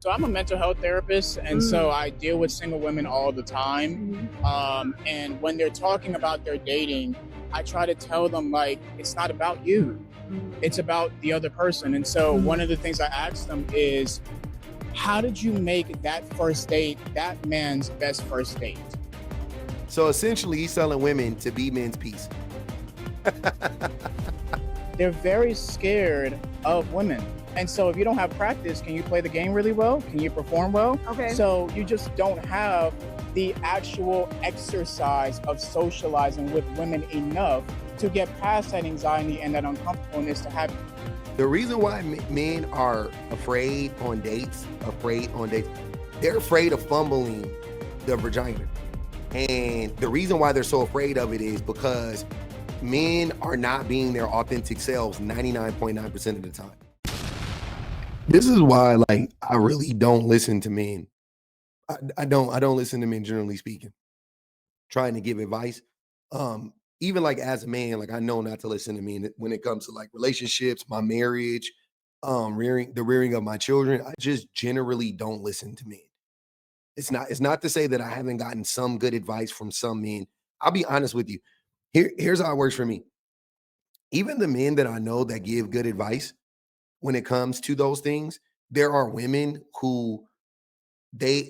So I'm a mental health therapist, and so I deal with single women all the time. And when they're talking about their dating, I try to tell them like it's not about you; it's about the other person. And so one of the things I ask them is, how did you make that first date that man's best first date? So essentially, he's selling women to be men's peace. They're very scared of women. And so if you don't have practice, can you play the game really well? Can you perform well? Okay. So you just don't have the actual exercise of socializing with women enough to get past that anxiety and that uncomfortableness to have. The reason why men are afraid on dates, they're afraid of fumbling the vagina. And the reason why they're so afraid of it is because men are not being their authentic selves 99.9% of the time. This is why, like, I really don't listen to men. I don't listen to men, generally speaking, trying to give advice. Even like as a man, like I know not to listen to men when it comes to like relationships, my marriage, rearing of my children. I just generally don't listen to men. It's not to say that I haven't gotten some good advice from some men. I'll be honest with you. Here's how it works for me. Even the men that I know that give good advice when it comes to those things, there are women who there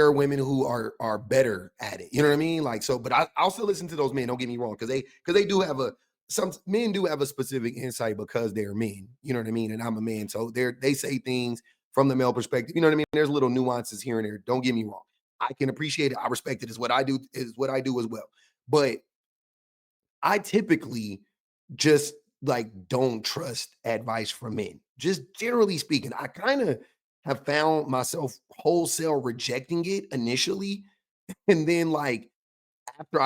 are women who are better at it. You know what I mean? Like, so, but I'll still listen to those men. Don't get me wrong, because they do have some men do have a specific insight because they're men. You know what I mean? And I'm a man, so they say things from the male perspective. You know what I mean? There's little nuances here and there. Don't get me wrong. I can appreciate it. I respect it. Is what I do as well. But I typically just like don't trust advice from men. Just generally speaking, I kind of have found myself wholesale rejecting it initially, and then like after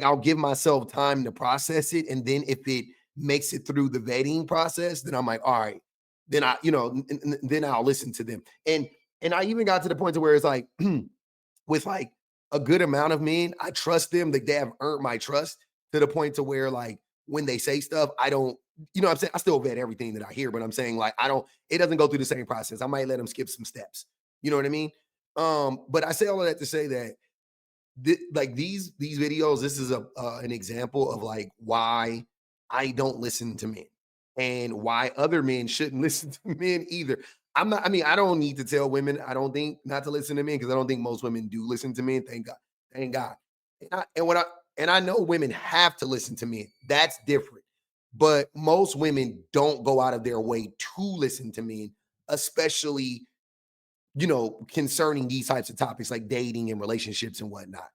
I'll give myself time to process it, and then if it makes it through the vetting process, then I'm like, all right, then then I'll listen to them. And I even got to the point to where it's like with like a good amount of men, I trust them, that they have earned my trust to the point to where like when they say stuff, I don't, you know what I'm saying? I still vet everything that I hear, but I'm saying like it doesn't go through the same process. I might let them skip some steps. You know what I mean? But I say all of that to say that like these videos, this is an example of like why I don't listen to men and why other men shouldn't listen to men either. I mean, I don't need to tell women, I don't think, not to listen to men, because I don't think most women do listen to men. Thank God. Thank God. And I know women have to listen to men. That's different. But most women don't go out of their way to listen to men, especially, concerning these types of topics like dating and relationships and whatnot.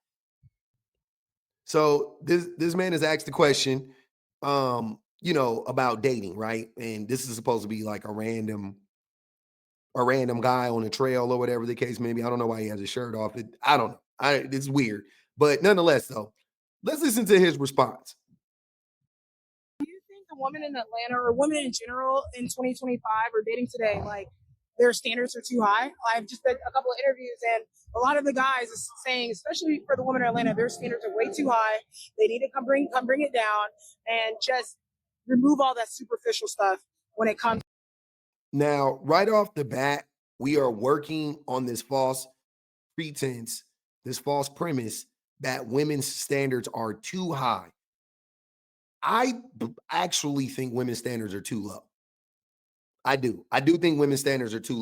So this man has asked the question, about dating, right? And this is supposed to be like a random guy on a trail or whatever the case may be. I don't know why he has his shirt off. I don't know. It's weird. But nonetheless, though, let's listen to his response. Do you think a woman in Atlanta or women in general in 2025 or dating today, like their standards are too high? I've just did a couple of interviews and a lot of the guys is saying, especially for the women in Atlanta, their standards are way too high. They need to come bring it down and just remove all that superficial stuff when it comes. Now, right off the bat, we are working on this false pretense, this false premise that women's standards are too high. Actually think women's standards are too low. I do. I do think women's standards are too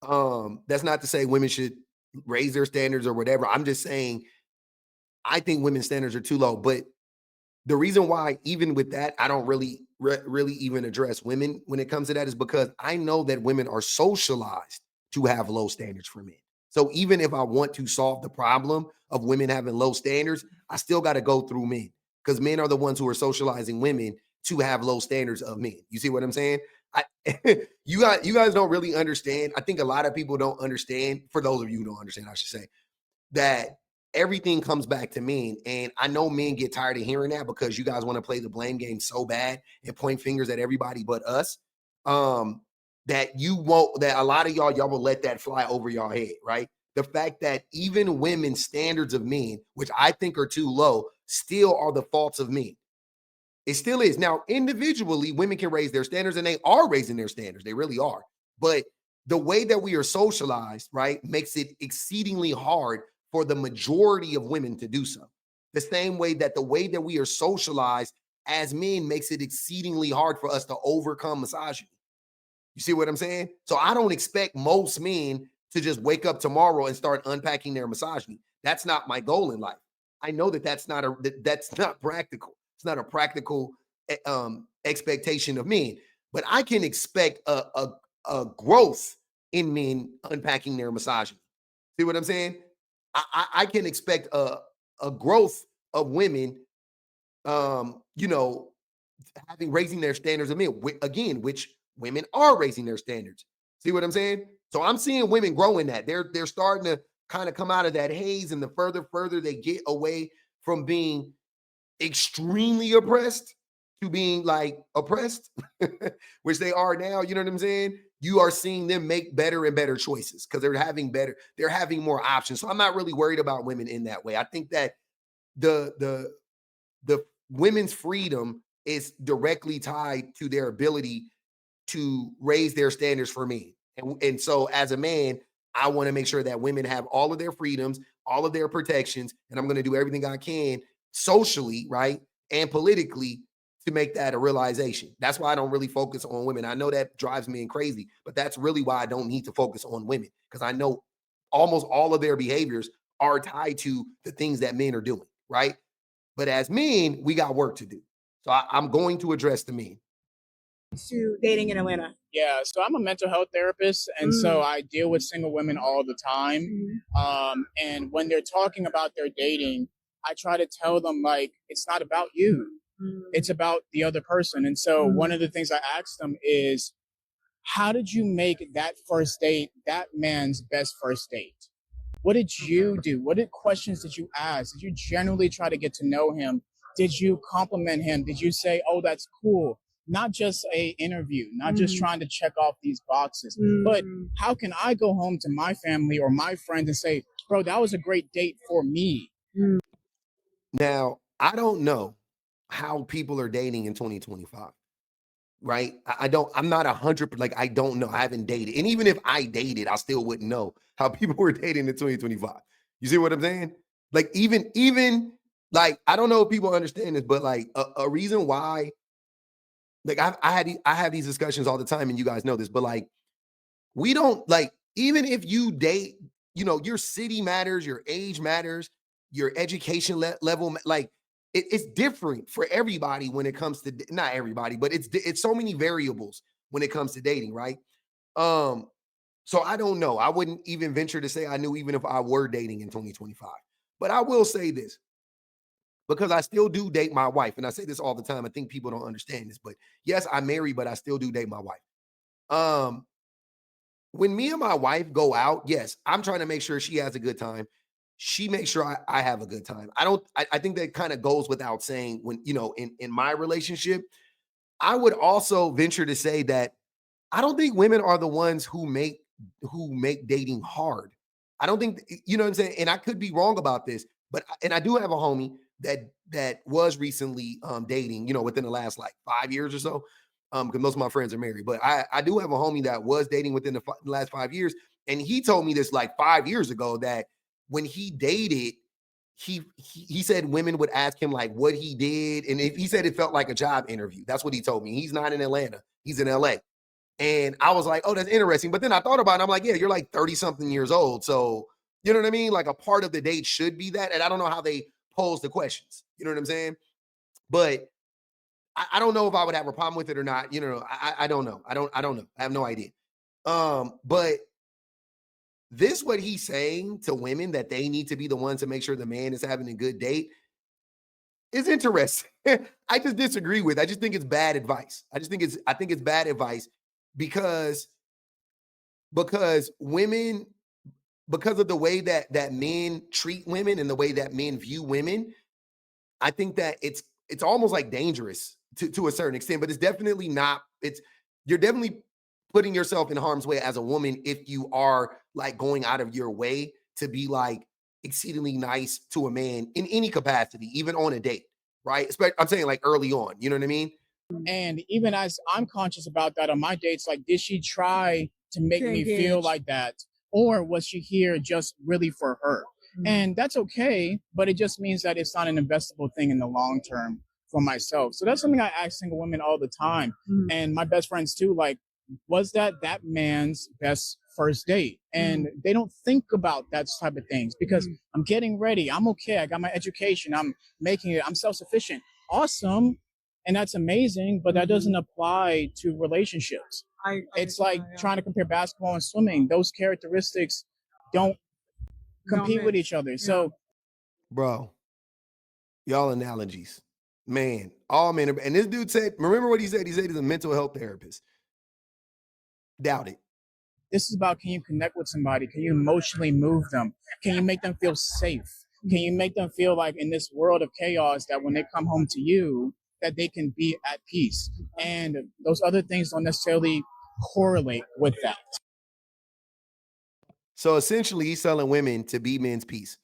low. That's not to say women should raise their standards or whatever. I'm just saying I think women's standards are too low. But the reason why, even with that, I don't really even address women when it comes to that is because I know that women are socialized to have low standards for men. So even if I want to solve the problem of women having low standards, I still got to go through men, because men are the ones who are socializing women to have low standards of men. You see what I'm saying? I, you guys don't really understand. I think a lot of people don't understand. For those of you who don't understand, I should say that everything comes back to men. And I know men get tired of hearing that because you guys want to play the blame game so bad and point fingers at everybody but us. That a lot of y'all will let that fly over your head, right? The fact that even women's standards of men, which I think are too low, still are the faults of men. It still is. Now, individually, women can raise their standards, and they are raising their standards. They really are. But the way that we are socialized, right, makes it exceedingly hard for the majority of women to do so. The same way that the way that we are socialized as men makes it exceedingly hard for us to overcome misogyny. You see what I'm saying? So I don't expect most men to just wake up tomorrow and start unpacking their misogyny. That's not my goal in life. I know that that's not practical. It's not a practical expectation of men. But I can expect a growth in men unpacking their misogyny. See what I'm saying? I can expect a growth of women, you know, having raising their standards of men, again, which women are raising their standards. See what I'm saying? So I'm seeing women grow in that. They're starting to kind of come out of that haze, and the further they get away from being extremely oppressed to being like oppressed, which they are now, you know what I'm saying? You are seeing them make better and better choices because they're having more options. So I'm not really worried about women in that way. I think that the women's freedom is directly tied to their ability to raise their standards for me. And so as a man, I want to make sure that women have all of their freedoms, all of their protections, and I'm going to do everything I can socially, right, and politically to make that a realization. That's why I don't really focus on women. I know that drives men crazy, but that's really why I don't need to focus on women, because I know almost all of their behaviors are tied to the things that men are doing, right? But as men, we got work to do. So I'm going to address the men. To dating in Atlanta? Yeah, so I'm a mental health therapist, and so I deal with single women all the time. And when they're talking about their dating, I try to tell them, like, it's not about you. It's about the other person. And so one of the things I ask them is, how did you make that first date that man's best first date? What did you do? What questions did you ask? Did you generally try to get to know him? Did you compliment him? Did you say, "Oh, that's cool"? Not just a interview, not just trying to check off these boxes, but how can I go home to my family or my friends and say, "Bro, that was a great date for me"? Now, I don't know how people are dating in 2025, right? I'm not 100, like, I don't know. I haven't dated. And even if I dated, I still wouldn't know how people were dating in 2025. You see what I'm saying? Like, even like, I don't know if people understand this, but like a reason why, like, I have these discussions all the time, and you guys know this, but like, we don't, like, even if you date, you know, your city matters, your age matters, your education level, like, it's different for everybody when it comes to, not everybody, but it's so many variables when it comes to dating, right? Um, so I don't know. I wouldn't even venture to say I knew even if I were dating in 2025. But I will say this, because I still do date my wife, and I say this all the time. I think people don't understand this, but yes, I'm married, but I still do date my wife. Um, when me and my wife go out, yes, I'm trying to make sure she has a good time. She makes sure I have a good time. I think that kind of goes without saying. When, you know, in my relationship, I would also venture to say that I don't think women are the ones who make dating hard. I don't think, you know what I'm saying? And I could be wrong about this, but and I do have a homie that was recently dating, you know, within the last like 5 years or so. Because most of my friends are married, but I do have a homie that was dating within the last 5 years, and he told me this like 5 years ago, that when he dated, he said women would ask him like what he did, and he said it felt like a job interview. That's what he told me. He's not in Atlanta; he's in LA. And I was like, oh, that's interesting. But then I thought about it. I'm like, yeah, you're like 30 something years old. So, you know what I mean? Like, a part of the date should be that. And I don't know how they pose the questions. You know what I'm saying? But I don't know if I would have a problem with it or not. You know, I don't know. I don't know. I have no idea. But this, what he's saying to women, that they need to be the ones to make sure the man is having a good date, is interesting. I just disagree with. I just think it's bad advice. I think it's bad advice because women, because of the way that men treat women and the way that men view women, I think that it's almost like dangerous to a certain extent, but it's definitely not. You're definitely putting yourself in harm's way as a woman if you are like going out of your way to be like exceedingly nice to a man in any capacity, even on a date, right? I'm saying like early on, you know what I mean? And even as I'm conscious about that on my dates, like, did she try to make me feel like that? Or was she here just really for her? And that's okay, but it just means that it's not an investable thing in the long term for myself. So that's something I ask single women all the time. And my best friends too, like, was that man's best first date? And they don't think about that type of things because I'm getting ready. I'm okay. I got my education. I'm making it. I'm self-sufficient. Awesome. And that's amazing, but that doesn't apply to relationships. It's like trying to compare basketball and swimming. Those characteristics don't compete with each other. So, bro, y'all analogies, man, all men are, and this dude said, remember what he said? He said he's a mental health therapist. Doubt it. This is about, can you connect with somebody? Can you emotionally move them? Can you make them feel safe? Can you make them feel like in this world of chaos that when they come home to you, that they can be at peace? And those other things don't necessarily correlate with that. So essentially, he's selling women to be men's peace.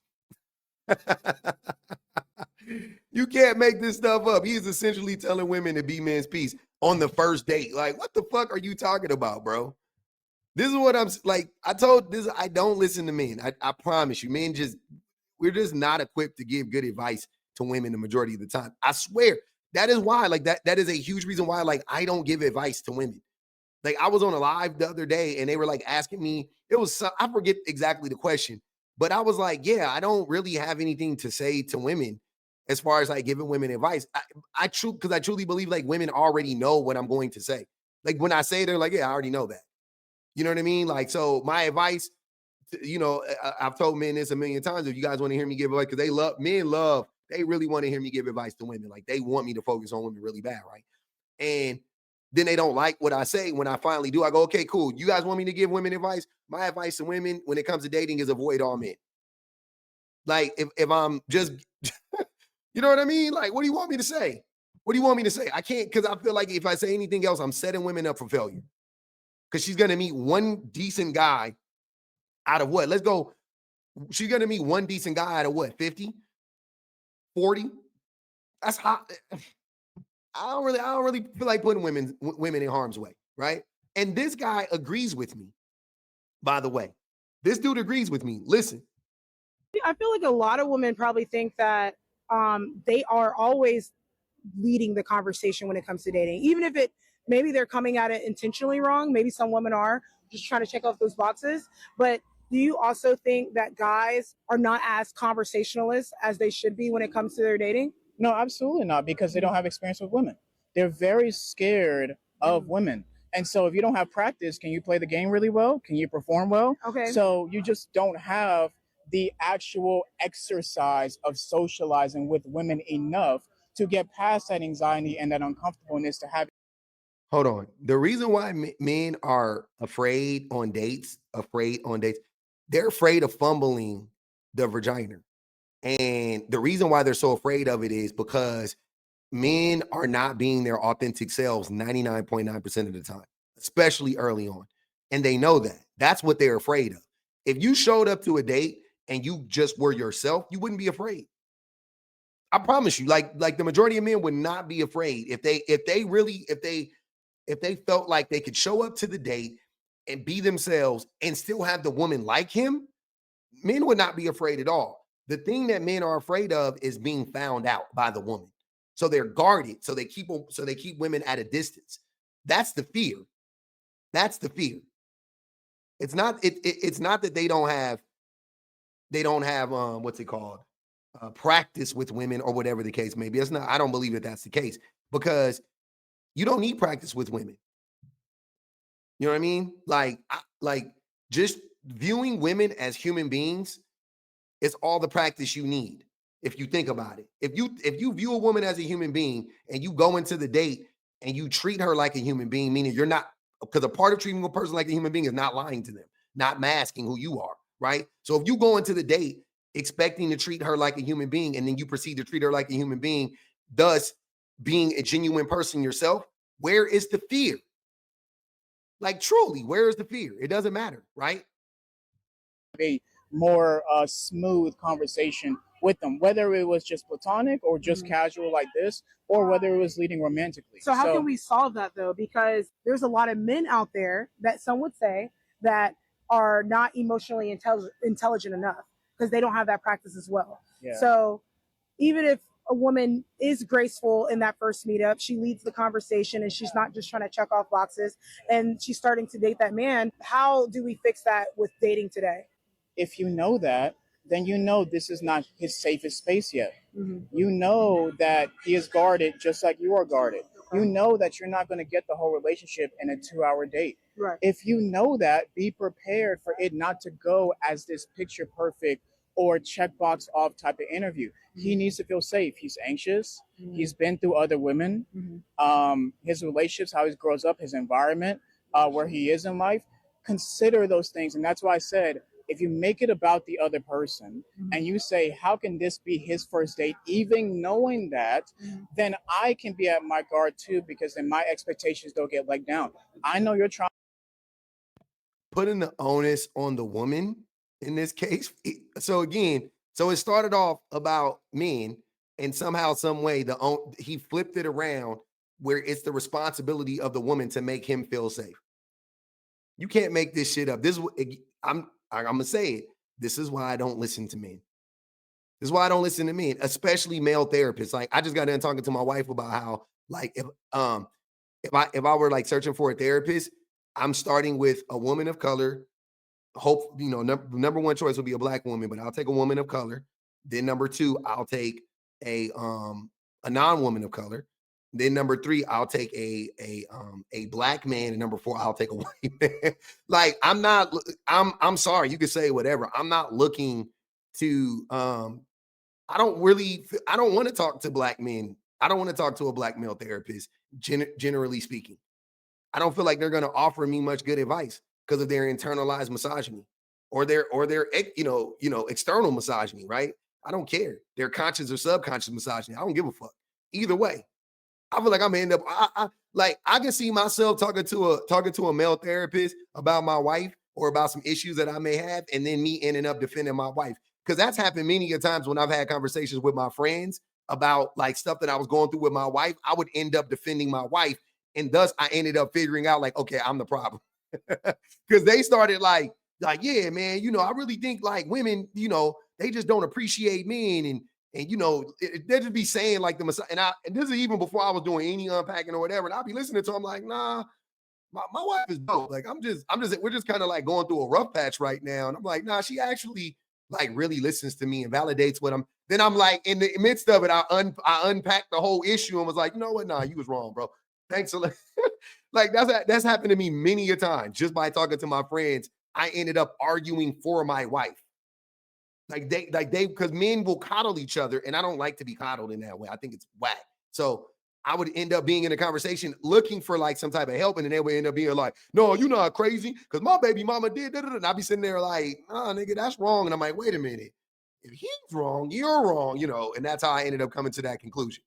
You can't make this stuff up. He's essentially telling women to be men's peace on the first date. Like, what the fuck are you talking about, bro? This is what I'm like. I told this. I don't listen to men. I promise you, men we're just not equipped to give good advice to women the majority of the time. I swear. That is why, like, that is a huge reason why, like, I don't give advice to women. Like, I was on a live the other day and they were like asking me, I forget exactly the question, but I was like, yeah, I don't really have anything to say to women as far as like giving women advice. Because I truly believe like women already know what I'm going to say. Like when I say, they're like, yeah, I already know that. You know what I mean? Like, so my advice, I've told men this a million times. If you guys want to hear me give advice, because they really want to hear me give advice to women. Like they want me to focus on women really bad, right? And then they don't like what I say. When I finally do, I go, okay, cool. You guys want me to give women advice? My advice to women when it comes to dating is avoid all men. Like if I'm just, you know what I mean? Like, what do you want me to say? What do you want me to say? I can't, because I feel like if I say anything else, I'm setting women up for failure. Because she's going to meet one decent guy out of what? Let's go. She's going to meet one decent guy out of what? 50? 40? That's hot. I don't really feel like putting women in harm's way, right? And this guy agrees with me, by the way. This dude agrees with me. Listen. I feel like a lot of women probably think that they are always leading the conversation when it comes to dating, even if maybe they're coming at it intentionally wrong. Maybe some women are just trying to check off those boxes. But do you also think that guys are not as conversationalists as they should be when it comes to their dating? No, absolutely not, because they don't have experience with women. They're very scared of women. And so if you don't have practice, can you play the game really well? Can you perform well? Okay. So you just don't have the actual exercise of socializing with women enough to get past that anxiety and that uncomfortableness to have. Hold on. The reason why men are afraid on dates, they're afraid of fumbling the vagina. And the reason why they're so afraid of it is because men are not being their authentic selves 99.9% of the time, especially early on. And they know that. That's what they're afraid of. If you showed up to a date and you just were yourself, you wouldn't be afraid. I promise you, like the majority of men would not be afraid if they felt like they could show up to the date and be themselves and still have the woman like him. Men would not be afraid at all. The thing that men are afraid of is being found out by the woman. So they're guarded. So they keep women at a distance. That's the fear. That's the fear. It's not that they don't have what's it called? Practice with women or whatever the case may be. It's not, I don't believe that that's the case, because you don't need practice with women. You know what I mean? Like just viewing women as human beings is all the practice you need. If you think about it, if you view a woman as a human being and you go into the date and you treat her like a human being, meaning you're not, because a part of treating a person like a human being is not lying to them, not masking who you are, right? So if you go into the date expecting to treat her like a human being and then you proceed to treat her like a human being, thus being a genuine person yourself, where is the fear? Like truly, where is the fear? It doesn't matter, right? A more smooth conversation with them, whether it was just platonic or just casual like this, or whether it was leading romantically. So how can we solve that though? Because there's a lot of men out there that some would say that are not emotionally intelligent enough because they don't have that practice as well. Yeah. So even if a woman is graceful in that first meetup, she leads the conversation and she's not just trying to check off boxes and she's starting to date that man. How do we fix that with dating today? If you know that, then you know this is not his safest space yet. You know that he is guarded just like you are guarded. You know that you're not going to get the whole relationship in a 2-hour date. Right. If you know that, be prepared for it not to go as this picture perfect or checkbox off type of interview. He needs to feel safe. He's anxious. He's been through other women. His relationships, how he grows up, his environment, where he is in life. Consider those things. And that's why I said, if you make it about the other person and you say, how can this be his first date, even knowing that, then I can be at my guard too, because then my expectations don't get let down. I know you're trying. Putting the onus on the woman in this case. So again, so it started off about men, and somehow, some way, he flipped it around where it's the responsibility of the woman to make him feel safe. You can't make this shit up. I'm gonna say it. This is why I don't listen to men. This is why I don't listen to men, especially male therapists. Like, I just got done talking to my wife about how, like, if I were like searching for a therapist, I'm starting with a woman of color. Hope, number one choice would be a black woman, but I'll take a woman of color. Then number two, I'll take a non-woman of color. Then number three, I'll take a black man, and number four, I'll take a white man. Like, I'm sorry, you could say whatever. I'm not looking to I don't want to talk to black men. I don't want to talk to a black male therapist, generally speaking. I don't feel like they're going to offer me much good advice because of their internalized misogyny or their external misogyny, right? I don't care. Their conscious or subconscious misogyny. I don't give a fuck. Either way, I feel like I'm gonna end up. I can see myself talking to a male therapist about my wife or about some issues that I may have, and then me ending up defending my wife, because that's happened many a times when I've had conversations with my friends about like stuff that I was going through with my wife. I would end up defending my wife, and thus I ended up figuring out like, okay, I'm the problem, because they started like, yeah, man, I really think like women, they just don't appreciate men, and they just be saying like and this is even before I was doing any unpacking or whatever. And I'll be listening to them like, nah, my wife is dope. Like, we're just kind of like going through a rough patch right now. And I'm like, nah, she actually like really listens to me and validates what then I'm like, in the midst of it, I unpacked the whole issue and was like, you know what? Nah, you was wrong, bro. Thanks a lot. Like, that's happened to me many a time just by talking to my friends. I ended up arguing for my wife. Because men will coddle each other, and I don't like to be coddled in that way. I think it's whack. So I would end up being in a conversation looking for like some type of help, and then they would end up being like, no, you're not crazy, because my baby mama did, and I'd be sitting there like, nah, nigga, that's wrong. And I'm like, wait a minute. If he's wrong, you're wrong, and that's how I ended up coming to that conclusion.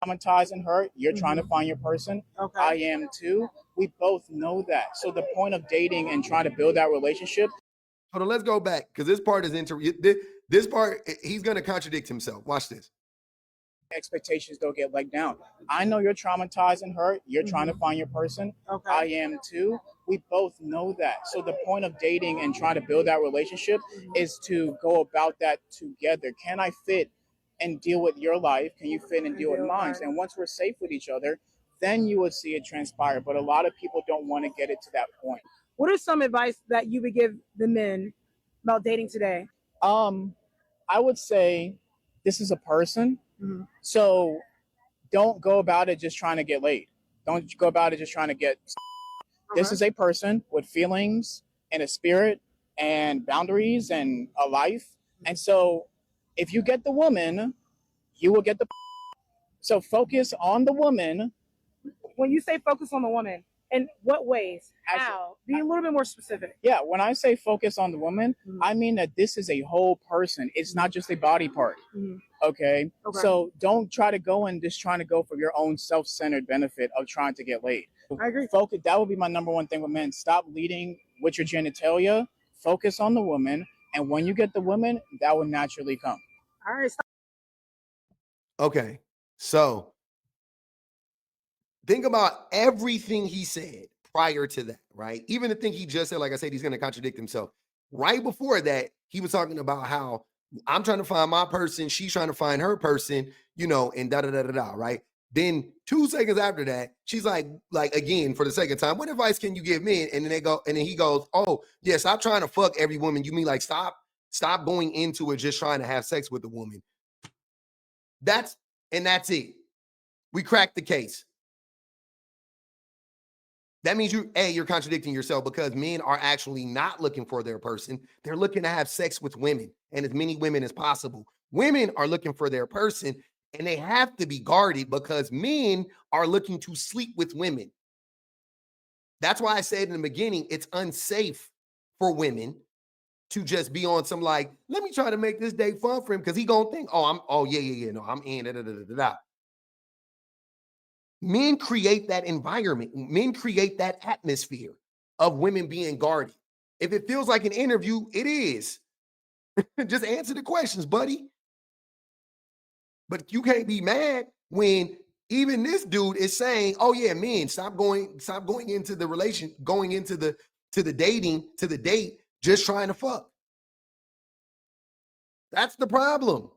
Traumatized and hurt. You're trying to find your person. Okay. I am too. We both know that. So the point of dating and trying to build that relationship. Hold on, let's go back, because this part is this part, he's going to contradict himself. Watch this. Expectations don't get let down. I know you're traumatized and hurt. You're trying to find your person. Okay. I am too. We both know that. So the point of dating and trying to build that relationship is to go about that together. Can I fit and deal with your life? Can you fit and deal with mine? And once we're safe with each other, then you will see it transpire. But a lot of people don't want to get it to that point. What are some advice that you would give the men about dating today? I would say this is a person. So don't go about it just trying to get laid. Don't go about it just trying to get. This is a person with feelings and a spirit and boundaries and a life. And so if you get the woman, you will get the. So focus on the woman. When you say focus on the woman, in what ways? How? Be a little bit more specific. Yeah, when I say focus on the woman, I mean that this is a whole person. It's not just a body part. Okay? So don't try to go and just trying to go for your own self-centered benefit of trying to get laid. I agree. Focus. That would be my number one thing with men. Stop leading with your genitalia. Focus on the woman. And when you get the woman, that will naturally come. All right. Stop. Okay. So think about everything he said prior to that, right? Even the thing he just said, like I said, he's going to contradict himself. Right before that, he was talking about how I'm trying to find my person, she's trying to find her person, you know, and da da da da da, right? Then 2 seconds after that, she's like again for the second time, what advice can you give me? And then he goes, oh yeah, stop trying to fuck every woman. You mean like stop going into it just trying to have sex with a woman. That's it. We cracked the case. That means you're contradicting yourself, because men are actually not looking for their person. They're looking to have sex with women and as many women as possible. Women are looking for their person, and they have to be guarded because men are looking to sleep with women. That's why I said in the beginning, it's unsafe for women to just be on some like, let me try to make this day fun for him, because he gonna think, no, I'm in. Da, da, da, da, da. Men create that environment. Men create that atmosphere of women being guarded. If it feels like an interview, it is. Just answer the questions, buddy. But you can't be mad when even this dude is saying, "Oh yeah, men, stop going into the relation, going into the date, just trying to fuck." That's the problem.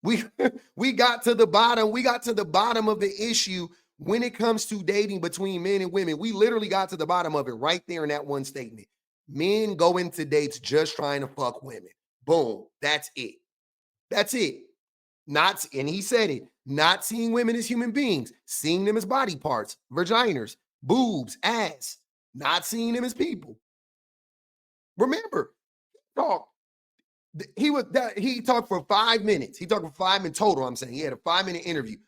We got to the bottom. We got to the bottom of the issue when it comes to dating between men and women. We literally got to the bottom of it right there in that one statement. Men go into dates just trying to fuck women. Boom. That's it. That's it. And he said it, not seeing women as human beings, seeing them as body parts, vaginas, boobs, ass, not seeing them as people. Remember, talk. He talked for 5 minutes. He talked for 5 minutes total. I'm saying he had a 5-minute interview.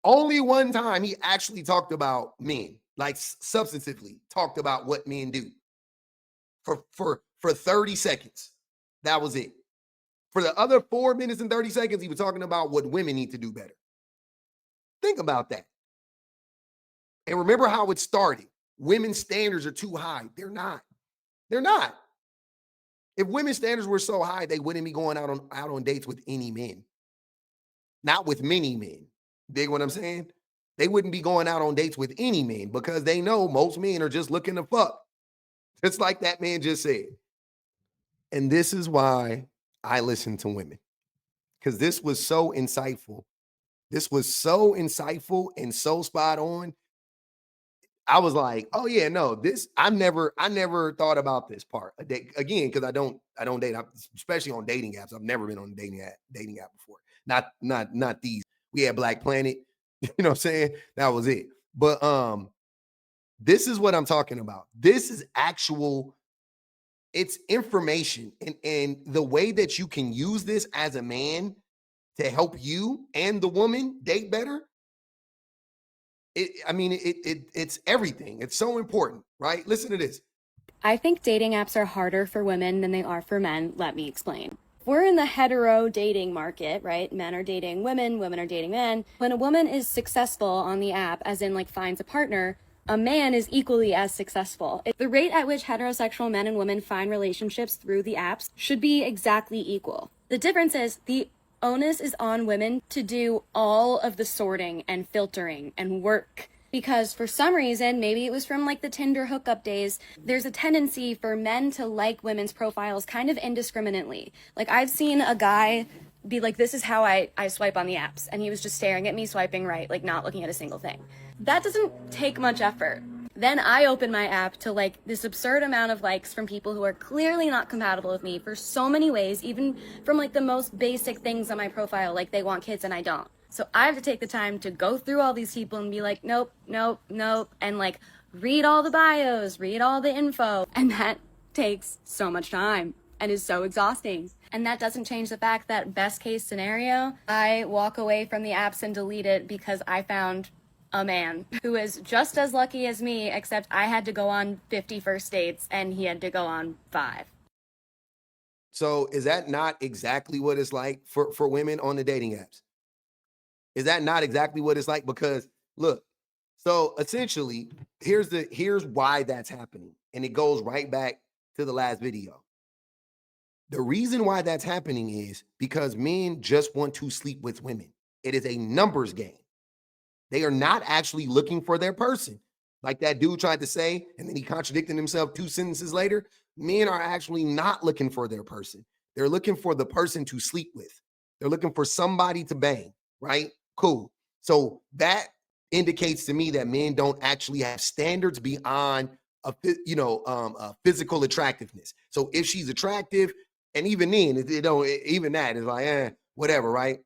Only one time he actually talked about men, like substantively talked about what men do for 30 seconds. That was it. For the other 4 minutes and 30 seconds, he was talking about what women need to do better. Think about that. And remember how it started. Women's standards are too high. They're not. They're not. If women's standards were so high, they wouldn't be going out on dates with any men. Not with many men. Dig what I'm saying? They wouldn't be going out on dates with any men because they know most men are just looking to fuck. Just like that man just said. And this is why I listen to women. Because this was so insightful. This was so insightful and so spot on. I was like, oh yeah, no, this I never thought about this part. Again, because I don't date, especially on dating apps. I've never been on a dating app before. Not these. We had Black Planet, you know what I'm saying? That was it. But this is what I'm talking about. This is actual, it's information. And the way that you can use this as a man to help you and the woman date better. It's everything. It's so important, right? Listen to this. I think dating apps are harder for women than they are for men. Let me explain. We're in the hetero dating market, right? Men are dating women, women are dating men. When a woman is successful on the app, as in like finds a partner, a man is equally as successful. The rate at which heterosexual men and women find relationships through the apps should be exactly equal. The difference is the onus is on women to do all of the sorting and filtering and work. Because for some reason, maybe it was from like the Tinder hookup days, there's a tendency for men to like women's profiles kind of indiscriminately. Like I've seen a guy be like, this is how I swipe on the apps. And he was just staring at me, swiping right, like not looking at a single thing. That doesn't take much effort. Then I open my app to like this absurd amount of likes from people who are clearly not compatible with me for so many ways, even from like the most basic things on my profile, like they want kids and I don't. So I have to take the time to go through all these people and be like, nope, nope, nope. And like read all the bios, read all the info. And that takes so much time and is so exhausting. And that doesn't change the fact that best case scenario, I walk away from the apps and delete it because I found a man who is just as lucky as me, except I had to go on 50 first dates and he had to go on 5. So is that not exactly what it's like for women on the dating apps? Is that not exactly what it's like? Because look, so essentially, here's why that's happening. And it goes right back to the last video. The reason why that's happening is because men just want to sleep with women. It is a numbers game. They are not actually looking for their person. Like that dude tried to say, and then he contradicted himself 2 sentences later. Men are actually not looking for their person. They're looking for the person to sleep with. They're looking for somebody to bang, right? Cool. So that indicates to me that men don't actually have standards beyond a physical attractiveness. So if she's attractive, and even then, even that is like, whatever, right?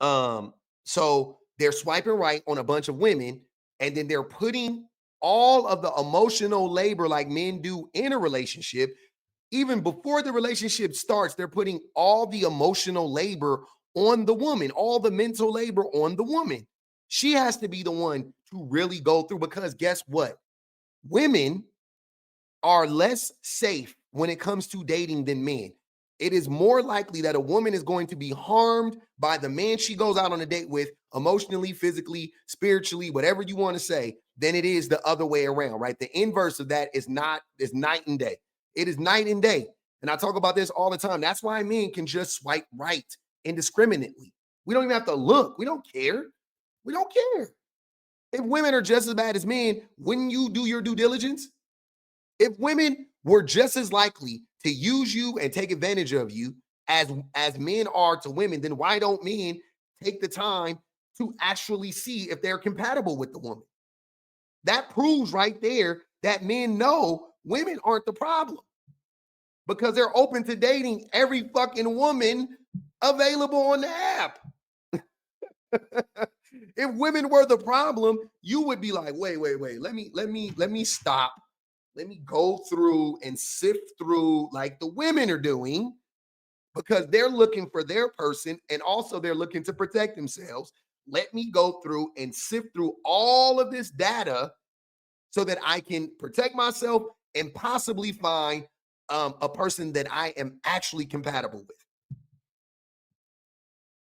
So they're swiping right on a bunch of women, and then they're putting all of the emotional labor like men do in a relationship. Even before the relationship starts, they're putting all the emotional labor on the woman, all the mental labor on the woman. She has to be the one to really go through, because guess what? Women are less safe when it comes to dating than men. It is more likely that a woman is going to be harmed by the man she goes out on a date with, emotionally, physically, spiritually, whatever you want to say, than it is the other way around, right? The inverse of that is night and day. It is night and day. And I talk about this all the time. That's why men can just swipe right indiscriminately. We don't even have to look. We don't care. We don't care. If women are just as bad as men, wouldn't you do your due diligence? If women were just as likely to use you and take advantage of you as men are to women, then why don't men take the time to actually see if they're compatible with the woman? That proves right there that men know women aren't the problem, because they're open to dating every fucking woman available on the app. If women were the problem, you would be like, wait, let me stop. Let me go through and sift through like the women are doing, because they're looking for their person and also they're looking to protect themselves. Let me go through and sift through all of this data so that I can protect myself and possibly find a person that I am actually compatible with.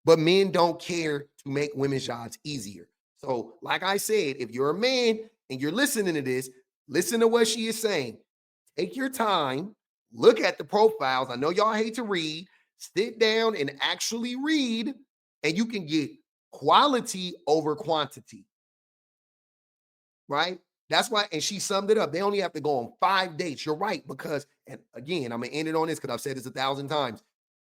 But men don't care to make women's jobs easier. So, like I said, if you're a man and you're listening to this, listen to what she is saying. Take your time, look at the profiles. I know y'all hate to read. Sit down and actually read, and you can get quality over quantity. Right? That's why, and she summed it up. They only have to go on 5 dates. You're right, because, and again, I'm going to end it on this because I've said this 1,000 times.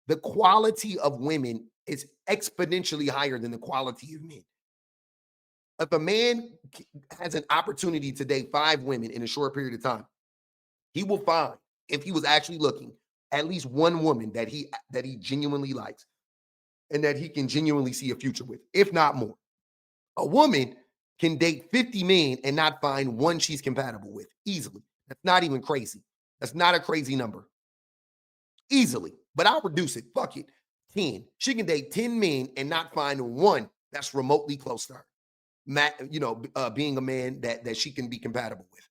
The quality of women is exponentially higher than the quality of men. If a man has an opportunity to date 5 women in a short period of time, he will find, if he was actually looking, at least one woman that he genuinely likes and that he can genuinely see a future with, if not more. A woman can date 50 men and not find one she's compatible with easily. That's not even crazy. That's not a crazy number. Easily. But I'll reduce it. Fuck it. 10. She can date 10 men and not find one that's remotely close to her. Being a man that she can be compatible with.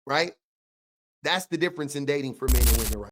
Right? That's the difference in dating for men and women, right?